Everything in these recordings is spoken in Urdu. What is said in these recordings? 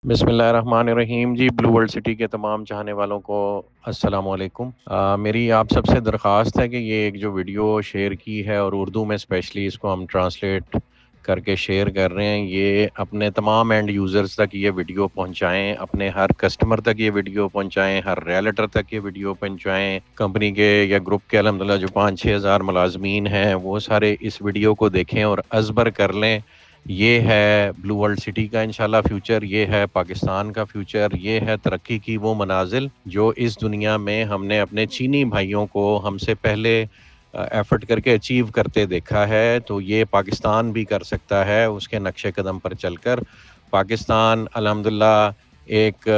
بسم اللہ الرحمن الرحیم جی، بلو ورلڈ سٹی کے تمام چاہنے والوں کو السلام علیکم۔ میری آپ سب سے درخواست ہے کہ یہ ایک جو ویڈیو شیئر کی ہے اور اردو میں اسپیشلی اس کو ہم ٹرانسلیٹ کر کے شیئر کر رہے ہیں، یہ اپنے تمام اینڈ یوزرز تک یہ ویڈیو پہنچائیں، اپنے ہر کسٹمر تک یہ ویڈیو پہنچائیں، ہر ریلیٹر تک یہ ویڈیو پہنچائیں۔ کمپنی کے یا گروپ کے الحمدللہ جو 5-6 ہزار ملازمین ہیں وہ سارے اس ویڈیو کو دیکھیں اور ازبر کر لیں۔ یہ ہے بلو ورلڈ سٹی کا انشاءاللہ فیوچر، یہ ہے پاکستان کا فیوچر، یہ ہے ترقی کی وہ منازل جو اس دنیا میں ہم نے اپنے چینی بھائیوں کو ہم سے پہلے ایفرٹ کر کے اچیو کرتے دیکھا ہے، تو یہ پاکستان بھی کر سکتا ہے اس کے نقش قدم پر چل کر۔ پاکستان الحمدللہ ایک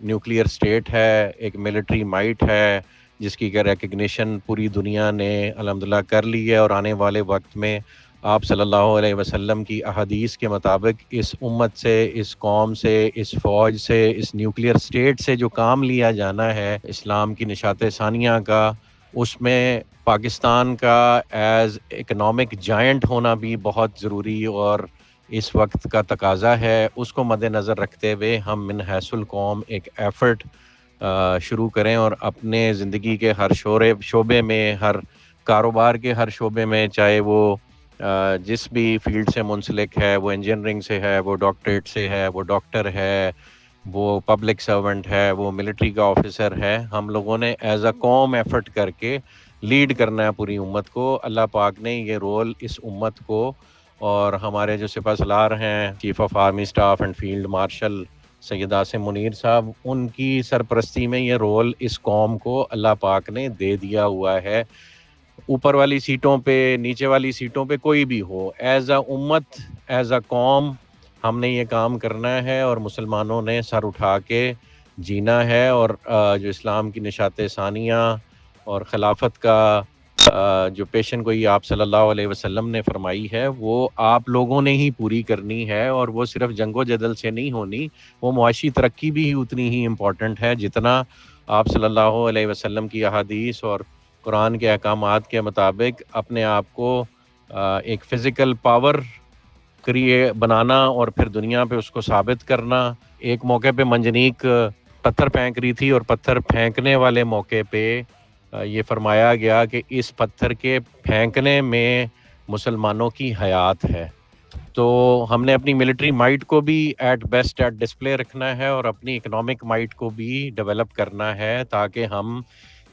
نیوکلیئر سٹیٹ ہے، ایک ملٹری مائٹ ہے جس کی کہ ریکگنیشن پوری دنیا نے الحمدللہ کر لی ہے، اور آنے والے وقت میں آپ صلی اللہ علیہ وسلم کی احادیث کے مطابق اس امت سے، اس قوم سے، اس فوج سے، اس نیوکلیئر سٹیٹ سے جو کام لیا جانا ہے اسلام کی نشاط ثانیہ کا، اس میں پاکستان کا ایز اکنامک جائنٹ ہونا بھی بہت ضروری اور اس وقت کا تقاضا ہے۔ اس کو مد نظر رکھتے ہوئے ہم من حیث القوم ایک ایفرٹ شروع کریں اور اپنے زندگی کے ہر شعبے میں، ہر کاروبار کے ہر شعبے میں، چاہے وہ جس بھی فیلڈ سے منسلک ہے، وہ انجینئرنگ سے ہے، وہ ڈاکٹریٹ سے ہے، وہ ڈاکٹر ہے، وہ پبلک سرونٹ ہے، وہ ملٹری کا آفیسر ہے، ہم لوگوں نے ایز اے قوم ایفرٹ کر کے لیڈ کرنا ہے پوری امت کو۔ اللہ پاک نے یہ رول اس امت کو، اور ہمارے جو سپہ سالار ہیں، chief of army staff and field marshal Syed Asim Munir صاحب، ان کی سرپرستی میں یہ رول اس قوم کو اللہ پاک نے دے دیا ہوا ہے۔ اوپر والی سیٹوں پہ، نیچے والی سیٹوں پہ کوئی بھی ہو، ایز اے امت، ایز اے قوم ہم نے یہ کام کرنا ہے، اور مسلمانوں نے سر اٹھا کے جینا ہے، اور جو اسلام کی نشاط ثانیہ اور خلافت کا جو پیشن گوئی آپ صلی اللہ علیہ وسلم نے فرمائی ہے، وہ آپ لوگوں نے ہی پوری کرنی ہے، اور وہ صرف جنگ و جدل سے نہیں ہونی، وہ معاشی ترقی بھی اتنی ہی امپورٹنٹ ہے جتنا آپ صلی اللہ علیہ وسلم کی احادیث اور قرآن کے احکامات کے مطابق اپنے آپ کو ایک فزیکل پاور بنانا اور پھر دنیا پہ اس کو ثابت کرنا۔ ایک موقع پہ منجنیق پتھر پھینک رہی تھی، اور پتھر پھینکنے والے موقع پہ یہ فرمایا گیا کہ اس پتھر کے پھینکنے میں مسلمانوں کی حیات ہے۔ تو ہم نے اپنی ملٹری مائٹ کو بھی ایٹ بیسٹ ایٹ ڈسپلے رکھنا ہے، اور اپنی اکنامک مائٹ کو بھی ڈیولپ کرنا ہے تاکہ ہم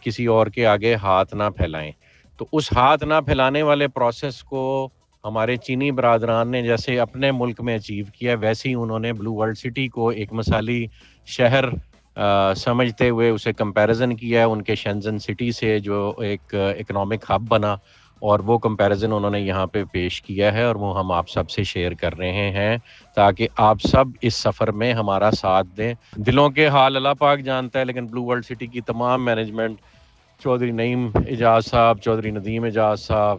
کسی اور کے آگے ہاتھ نہ پھیلائیں۔ تو اس ہاتھ نہ پھیلانے والے پروسیس کو ہمارے چینی برادران نے جیسے اپنے ملک میں اچیو کیا، ویسے ہی انہوں نے بلو ورلڈ سٹی کو ایک مثالی شہر سمجھتے ہوئے اسے کمپیریزن کیا ہے ان کے شینزن سٹی سے، جو ایک اکنامک ہب بنا، اور وہ کمپیریزن انہوں نے یہاں پہ پیش کیا ہے، اور وہ ہم آپ سب سے شیئر کر رہے ہیں تاکہ آپ سب اس سفر میں ہمارا ساتھ دیں۔ دلوں کے حال اللہ پاک جانتا ہے، لیکن بلو ورلڈ سٹی کی تمام مینجمنٹ، چودھری نعیم اجاز صاحب، چودھری ندیم اجاز صاحب،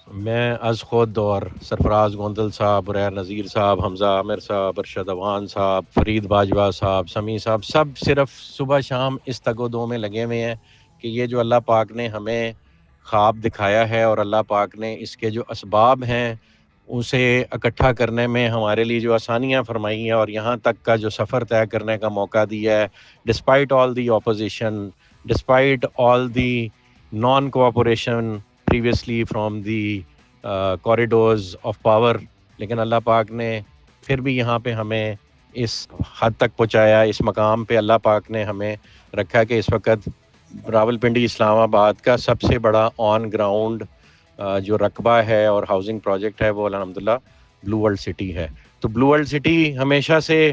میں از خود، اور سرفراز گوندل صاحب، ریر نذیر صاحب، حمزہ عامر صاحب، ارشد اوان صاحب، فرید باجوہ صاحب، سمیع صاحب، سب صرف صبح شام اس تگ و دو میں لگے ہوئے ہیں کہ یہ جو اللہ پاک نے ہمیں خواب دکھایا ہے، اور اللہ پاک نے اس کے جو اسباب ہیں اسے اکٹھا کرنے میں ہمارے لیے جو آسانیاں فرمائی ہیں، اور یہاں تک کا جو سفر طے کرنے کا موقع دیا ہے، despite all the opposition, despite all the naan cooperation previously from the corridors of power, لیکن اللہ پاک نے پھر بھی یہاں پہ ہمیں اس حد تک پہنچایا، اس مقام پہ اللہ پاک نے ہمیں رکھا کہ اس وقت راولپنڈی اسلام آباد کا سب سے بڑا آن گراؤنڈ جو رقبہ ہے اور ہاؤسنگ پروجیکٹ ہے وہ الحمدللہ بلو ورلڈ سٹی ہے۔ تو بلو ورلڈ سٹی ہمیشہ سے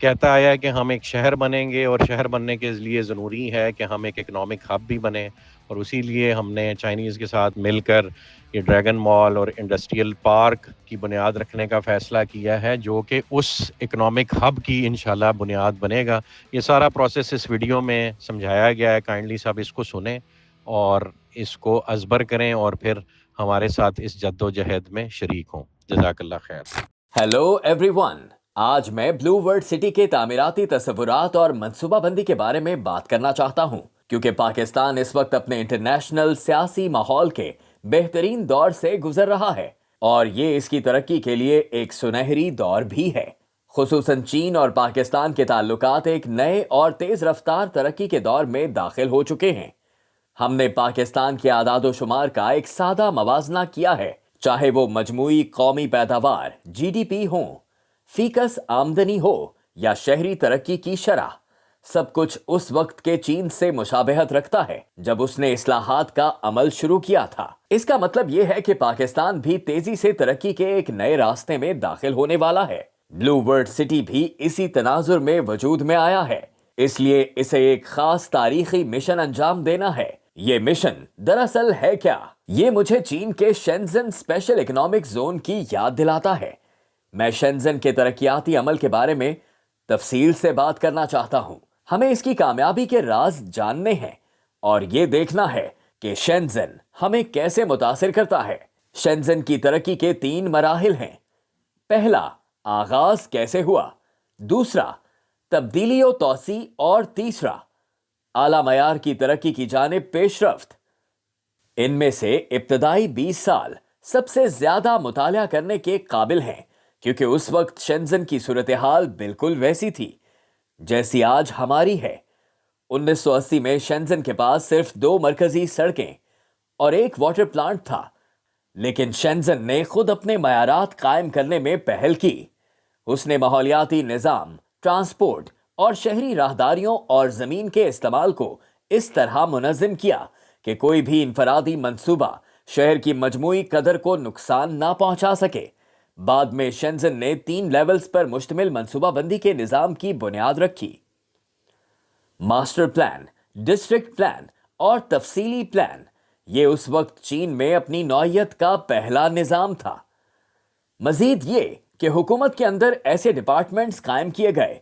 کہتا آیا ہے کہ ہم ایک شہر بنیں گے، اور شہر بننے کے لیے ضروری ہے کہ ہم ایک اکنامک ہب بھی بنیں، اور اسی لیے ہم نے چائنیز کے ساتھ مل کر یہ ڈریگن مال اور انڈسٹریل پارک کی بنیاد رکھنے کا فیصلہ کیا ہے، جو کہ اس اکنامک ہب کی انشاءاللہ بنیاد بنے گا۔ یہ سارا پروسیس اس ویڈیو میں سمجھایا گیا ہے، کائنڈلی سب اس کو سنیں اور اس کو ازبر کریں، اور پھر ہمارے ساتھ اس جد و جہد میں شریک ہوں۔ جزاک اللہ خیر۔ ہیلو ایوری ون، آج میں بلو ورلڈ سٹی کے تعمیراتی تصورات اور منصوبہ بندی کے بارے میں بات کرنا چاہتا ہوں، کیونکہ پاکستان اس وقت اپنے انٹرنیشنل سیاسی ماحول کے بہترین دور سے گزر رہا ہے، اور یہ اس کی ترقی کے لیے ایک سنہری دور بھی ہے۔ خصوصاً چین اور پاکستان کے تعلقات ایک نئے اور تیز رفتار ترقی کے دور میں داخل ہو چکے ہیں۔ ہم نے پاکستان کے اعداد و شمار کا ایک سادہ موازنہ کیا ہے، چاہے وہ مجموعی قومی پیداوار GDP ہوں، فیکس آمدنی ہو یا شہری ترقی کی شرح۔ سب کچھ اس وقت کے چین سے مشابہت رکھتا ہے جب اس نے اصلاحات کا عمل شروع کیا تھا۔ اس کا مطلب یہ ہے کہ پاکستان بھی تیزی سے ترقی کے ایک نئے راستے میں داخل ہونے والا ہے۔ بلو ورلڈ سٹی بھی اسی تناظر میں وجود میں آیا ہے، اس لیے اسے ایک خاص تاریخی مشن انجام دینا ہے۔ یہ مشن دراصل ہے کیا؟ یہ مجھے چین کے شینزن اسپیشل اکنامک زون کی یاد دلاتا ہے۔ میں شینزن کے ترقیاتی عمل کے بارے میں تفصیل سے بات کرنا چاہتا ہوں۔ ہمیں اس کی کامیابی کے راز جاننے ہیں اور یہ دیکھنا ہے کہ شینزن ہمیں کیسے متاثر کرتا ہے۔ شینزن کی ترقی کے 3 مراحل ہیں۔ پہلا، آغاز کیسے ہوا؟ دوسرا، تبدیلی و توسیع، اور تیسرا، اعلیٰ معیار کی ترقی کی جانب پیش رفت۔ ان میں سے ابتدائی 20 سال سب سے زیادہ مطالعہ کرنے کے قابل ہیں، کیونکہ اس وقت شینزن کی صورتحال بالکل ویسی تھی جیسی آج ہماری ہے۔ 1980 میں شینزن کے پاس صرف 2 مرکزی سڑکیں اور ایک واٹر پلانٹ تھا، لیکن شینزن نے خود اپنے معیارات قائم کرنے میں پہل کی۔ اس نے ماحولیاتی نظام، ٹرانسپورٹ اور شہری راہداریوں اور زمین کے استعمال کو اس طرح منظم کیا کہ کوئی بھی انفرادی منصوبہ شہر کی مجموعی قدر کو نقصان نہ پہنچا سکے۔ بعد میں شینزن نے 3 لیولز پر مشتمل منصوبہ بندی کے نظام کی بنیاد رکھی: ماسٹر پلان، ڈسٹرکٹ پلان اور تفصیلی پلان۔ یہ اس وقت چین میں اپنی نوعیت کا پہلا نظام تھا۔ مزید یہ کہ حکومت کے اندر ایسے ڈپارٹمنٹس قائم کیے گئے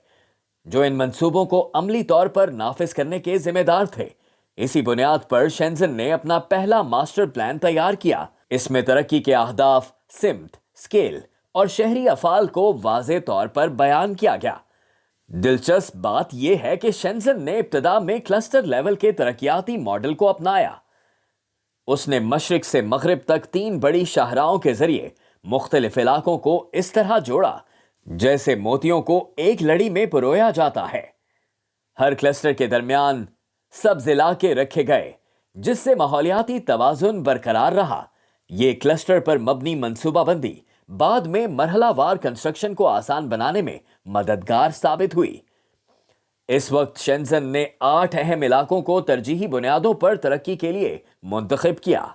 جو ان منصوبوں کو عملی طور پر نافذ کرنے کے ذمہ دار تھے۔ اسی بنیاد پر شینزن نے اپنا پہلا ماسٹر پلان تیار کیا۔ اس میں ترقی کے اہداف، سمت، اسکیل اور شہری افعال کو واضح طور پر بیان کیا گیا۔ دلچسپ بات یہ ہے کہ شینزن نے ابتدا میں کلسٹر لیول کے ترقیاتی ماڈل کو اپنایا۔ اس نے مشرق سے مغرب تک 3 بڑی شاہراہوں کے ذریعے مختلف علاقوں کو اس طرح جوڑا جیسے موتیوں کو ایک لڑی میں پرویا جاتا ہے۔ ہر کلسٹر کے درمیان سبز علاقے رکھے گئے جس سے ماحولیاتی توازن برقرار رہا۔ یہ کلسٹر پر مبنی منصوبہ بندی بعد میں مرحلہ وار کنسٹرکشن کو آسان بنانے میں مددگار ثابت ہوئی۔ اس وقت شینزن نے 8 اہم علاقوں کو ترجیحی بنیادوں پر ترقی کے لیے منتخب کیا۔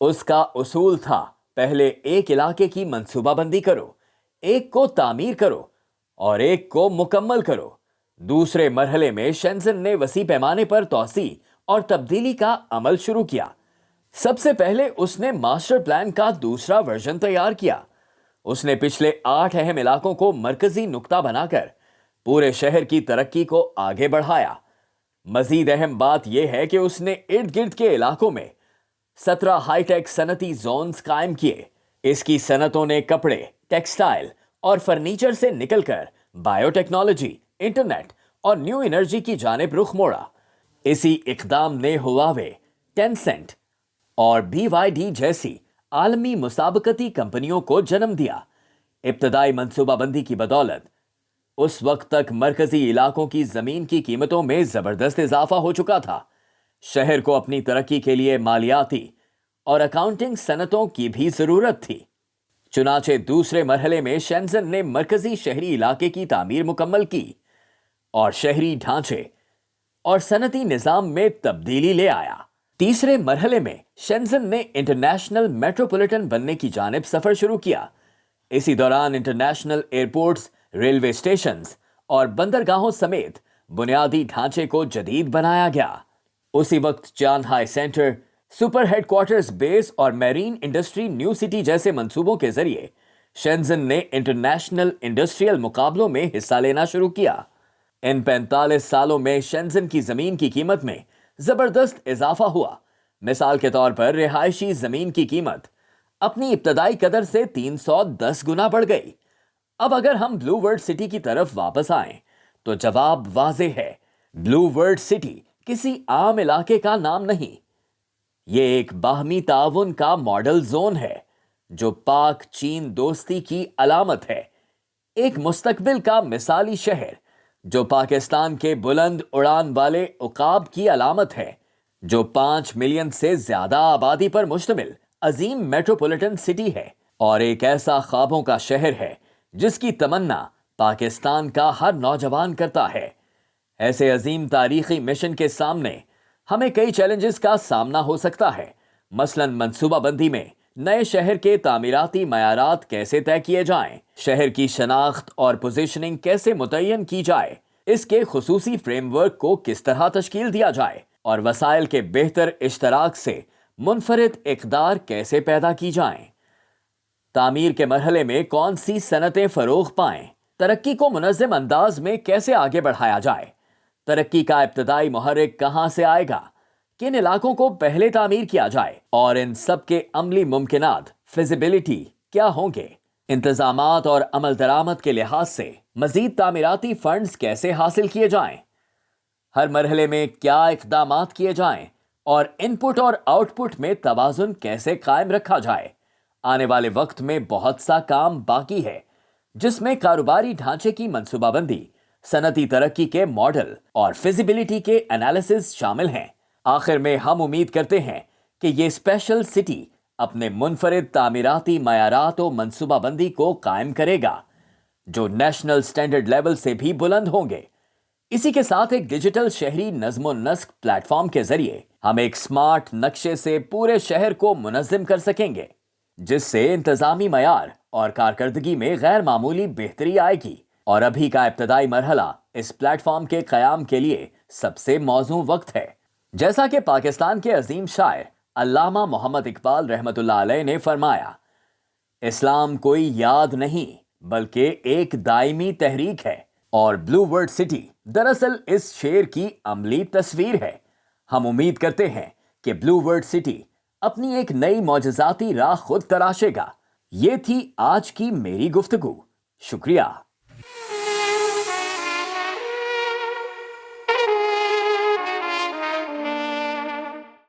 اس کا اصول تھا، پہلے ایک علاقے کی منصوبہ بندی کرو، ایک کو تعمیر کرو اور ایک کو مکمل کرو۔ دوسرے مرحلے میں شینزن نے وسیع پیمانے پر توسیع اور تبدیلی کا عمل شروع کیا۔ سب سے پہلے اس نے ماسٹر پلان کا دوسرا ورژن تیار کیا۔ اس نے پچھلے 8 اہم علاقوں کو مرکزی نقطہ بنا کر پورے شہر کی ترقی کو آگے بڑھایا۔ مزید اہم بات یہ ہے کہ اس نے ارد گرد کے علاقوں میں 17 ہائی ٹیک صنعتی زونز قائم کیے۔ اس کی صنعتوں نے کپڑے، ٹیکسٹائل اور فرنیچر سے نکل کر بایو ٹیکنالوجی، انٹرنیٹ اور نیو انرجی کی جانب رخ موڑا۔ اسی اقدام نے ہواوے، ٹینسنٹ اور BYD جیسی عالمی مسابقتی کمپنیوں کو جنم دیا۔ ابتدائی منصوبہ بندی کی بدولت اس وقت تک مرکزی علاقوں کی زمین کی قیمتوں میں زبردست اضافہ ہو چکا تھا۔ شہر کو اپنی ترقی کے لیے مالیاتی اور اکاؤنٹنگ صنعتوں کی بھی ضرورت تھی۔ چنانچہ دوسرے مرحلے میں شینزن نے مرکزی شہری علاقے کی تعمیر مکمل کی اور شہری ڈھانچے اور صنعتی نظام میں تبدیلی لے آیا۔ تیسرے مرحلے میں شینزن نے انٹرنیشنل میٹروپولیٹن بننے کی جانب سفر شروع کیا۔ اسی دوران انٹرنیشنل ایئرپورٹس، ریلوے اسٹیشنز اور بندرگاہوں سمیت بنیادی ڈھانچے کو جدید بنایا گیا۔ اسی وقت چانگہائی سینٹر، سپر ہیڈ کوارٹرز بیس اور میرین انڈسٹری نیو سٹی جیسے منصوبوں کے ذریعے شینزن نے انٹرنیشنل انڈسٹریل مقابلوں میں حصہ لینا شروع کیا۔ ان 45 سالوں میں شینزن کی زمین کی قیمت میں زبردست اضافہ ہوا۔ مثال کے طور پر رہائشی زمین کی قیمت اپنی ابتدائی قدر سے 310 گنا بڑھ گئی۔ اب اگر ہم بلو ورلڈ سٹی کی طرف واپس آئیں تو جواب واضح ہے۔ بلو ورلڈ سٹی کسی عام علاقے کا نام نہیں، یہ ایک باہمی تعاون کا ماڈل زون ہے جو پاک چین دوستی کی علامت ہے۔ ایک مستقبل کا مثالی شہر جو پاکستان کے بلند اڑان والے عقاب کی علامت ہے، جو 5 ملین سے زیادہ آبادی پر مشتمل عظیم میٹروپولیٹن سٹی ہے اور ایک ایسا خوابوں کا شہر ہے جس کی تمنا پاکستان کا ہر نوجوان کرتا ہے۔ ایسے عظیم تاریخی مشن کے سامنے ہمیں کئی چیلنجز کا سامنا ہو سکتا ہے، مثلاً منصوبہ بندی میں نئے شہر کے تعمیراتی معیارات کیسے طے کیے جائیں، شہر کی شناخت اور پوزیشننگ کیسے متعین کی جائے، اس کے خصوصی فریم ورک کو کس طرح تشکیل دیا جائے اور وسائل کے بہتر اشتراک سے منفرد اقدار کیسے پیدا کی جائیں۔ تعمیر کے مرحلے میں کون سی صنعتیں فروغ پائیں، ترقی کو منظم انداز میں کیسے آگے بڑھایا جائے، ترقی کا ابتدائی محرک کہاں سے آئے گا، کن علاقوں کو پہلے تعمیر کیا جائے اور ان سب کے عملی ممکنات فیزیبلٹی کیا ہوں گے، انتظامات اور عمل درآمد کے لحاظ سے مزید تعمیراتی فنڈز کیسے حاصل کیے جائیں، ہر مرحلے میں کیا اقدامات کیے جائیں اور ان پٹ اور آؤٹ پٹ میں توازن کیسے قائم رکھا جائے۔ آنے والے وقت میں بہت سا کام باقی ہے جس میں کاروباری ڈھانچے کی منصوبہ بندی، صنعتی ترقی کے ماڈل اور فیزیبلٹی کے انالیسز شامل ہیں۔ آخر میں ہم امید کرتے ہیں کہ یہ اسپیشل سٹی اپنے منفرد تعمیراتی معیارات و منصوبہ بندی کو قائم کرے گا جو نیشنل سٹینڈرڈ لیول سے بھی بلند ہوں گے۔ اسی کے ساتھ ایک ڈیجیٹل شہری نظم و نسق پلیٹ فارم کے ذریعے ہم ایک سمارٹ نقشے سے پورے شہر کو منظم کر سکیں گے جس سے انتظامی معیار اور کارکردگی میں غیر معمولی بہتری آئے گی، اور ابھی کا ابتدائی مرحلہ اس پلیٹ فارم کے قیام کے لیے سب سے موزوں وقت ہے۔ جیسا کہ پاکستان کے عظیم شاعر علامہ محمد اقبال رحمۃ اللہ علیہ نے فرمایا، اسلام کوئی یاد نہیں بلکہ ایک دائمی تحریک ہے، اور بلو ورلڈ سٹی دراصل اس شعر کی عملی تصویر ہے۔ ہم امید کرتے ہیں کہ بلو ورلڈ سٹی اپنی ایک نئی معجزاتی راہ خود تراشے گا۔ یہ تھی آج کی میری گفتگو۔ شکریہ۔